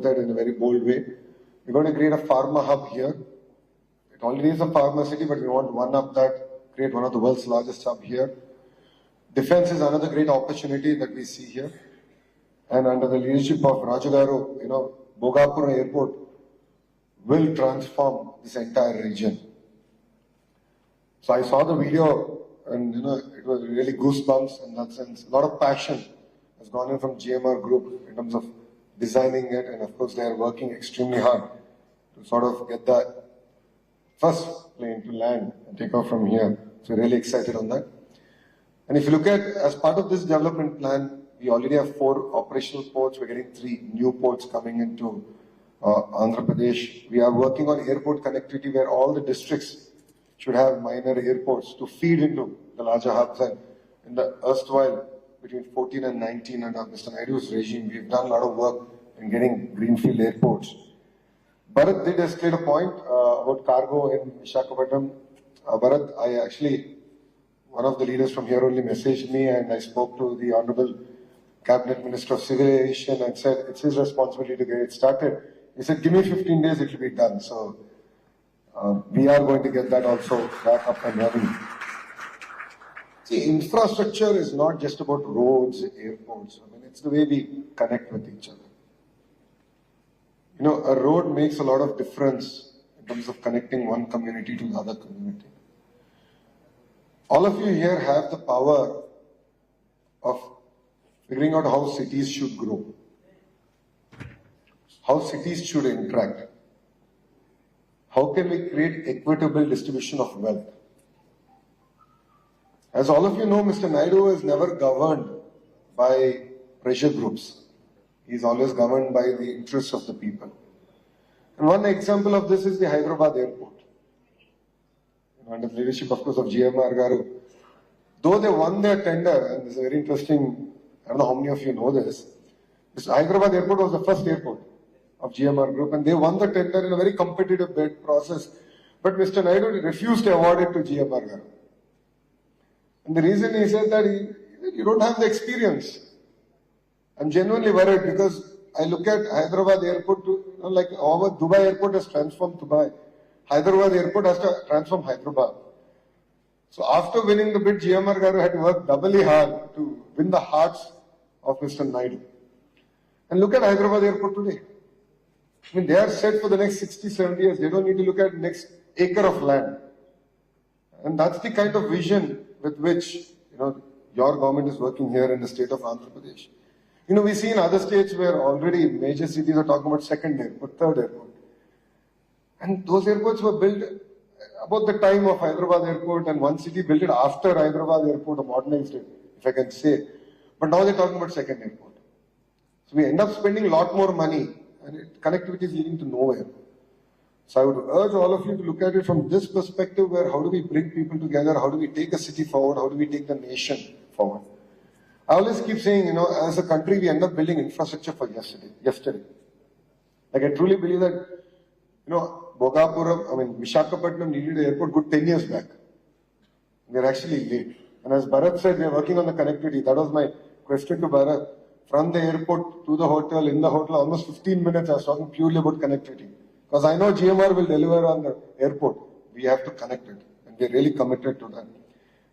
that in a very bold way. We're going to create a pharma hub here. It already is a pharma city, but we want to one up that, create one of the world's largest hub here. Defense is another great opportunity that we see here. And under the leadership of Rajagaru, Bogapur Airport will transform this entire region. So I saw the video and it was really goosebumps in that sense. A lot of passion has gone in from GMR Group in terms of designing it, and of course they are working extremely hard to sort of get the first plane to land and take off from here. So we're really excited on that. And if you look at, as part of this development plan, we already have 4 operational ports. We're getting 3 new ports coming into Andhra Pradesh. We are working on airport connectivity where all the districts should have minor airports to feed into the larger hubs. And in the erstwhile, between 14 and 19 under Mr. Naidu's regime, we've done a lot of work in getting greenfield airports. Bharat did escalate a point about cargo in Visakhapatnam. Bharat, one of the leaders from here only messaged me, and I spoke to the Honorable Cabinet Minister of Civil Aviation and said it's his responsibility to get it started. He said, give me 15 days, it will be done. So we are going to get that also back up and running. See, infrastructure is not just about roads, airports. It's the way we connect with each other. A road makes a lot of difference in terms of connecting one community to the other community. All of you here have the power of figuring out how cities should grow, how cities should interact, how can we create equitable distribution of wealth. As all of you know, Mr. Naidu is never governed by pressure groups. He's always governed by the interests of the people. And one example of this is the Hyderabad Airport. Under the leadership, of course, of GMR Garu. Though they won their tender, and this is very interesting, I don't know how many of you know this, Hyderabad Airport was the first airport of GMR Group, and they won the tender in a very competitive bid process. But Mr. Naidu refused to award it to GMR Garu. And the reason he said that you don't have the experience. I'm genuinely worried because I look at Hyderabad Airport like our Dubai Airport has transformed Dubai. Hyderabad Airport has to transform Hyderabad. So after winning the bid, GMR Garu had to work doubly hard to win the hearts of Mr. Naidu. And look at Hyderabad Airport today. They are set for the next 60, 70 years. They don't need to look at the next acre of land. And that's the kind of vision with which, your government is working here in the state of Andhra Pradesh. We see in other states where already major cities are talking about second airport, third airport. And those airports were built about the time of Hyderabad Airport, and one city built it after Hyderabad Airport, or modernized it, if I can say. But now they're talking about second airport. So we end up spending a lot more money, and connectivity is leading to nowhere. So I would urge all of you to look at it from this perspective, where how do we bring people together, how do we take a city forward, how do we take the nation forward. I always keep saying, as a country, we end up building infrastructure for yesterday. Like I truly believe that, Visakhapatnam needed an airport good 10 years back. We're actually late. And as Bharat said, we're working on the connectivity. That was my question to Bharat. From the airport to the hotel, in the hotel, almost 15 minutes I was talking purely about connectivity. Because I know GMR will deliver on the airport. We have to connect it. And we're really committed to that.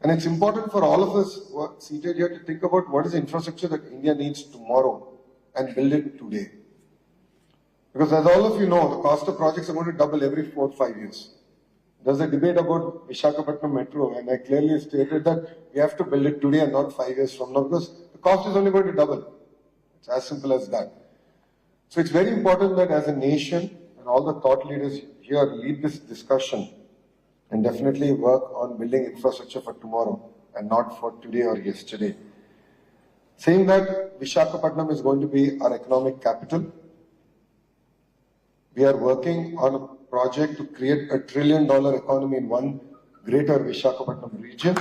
And it's important for all of us who are seated here to think about what is the infrastructure that India needs tomorrow and build it today. Because as all of you know, the cost of projects are going to double every 4 or 5 years. There's a debate about Visakhapatnam Metro, and I clearly stated that we have to build it today and not 5 years from now, because the cost is only going to double. It's as simple as that. So it's very important that as a nation, and all the thought leaders here lead this discussion and definitely work on building infrastructure for tomorrow and not for today or yesterday. Saying that Visakhapatnam is going to be our economic capital, we are working on a project to create $1 trillion economy in one greater Visakhapatnam region.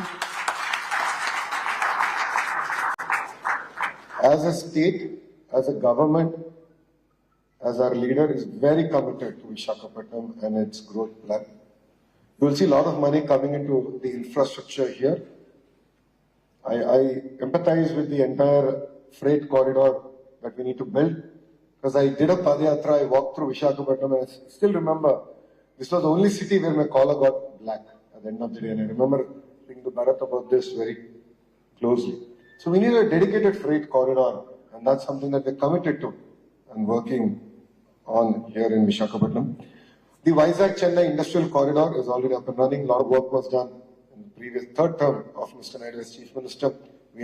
As a state, as a government, as our leader is very committed to Visakhapatnam and its growth plan. You will see a lot of money coming into the infrastructure here. I empathize with the entire freight corridor that we need to build. because I did a Padayatra, I walked through Visakhapatnam, and I still remember this was the only city where my collar got black at the end of the day. And I remember thinking to Bharat about this very closely. So we need a dedicated freight corridor, and that's something that we're committed to and working on here in Visakhapatnam. The Vizag-Chennai Industrial Corridor is already up and running. A lot of work was done in the previous third term of Mr. Naidu as Chief Minister. We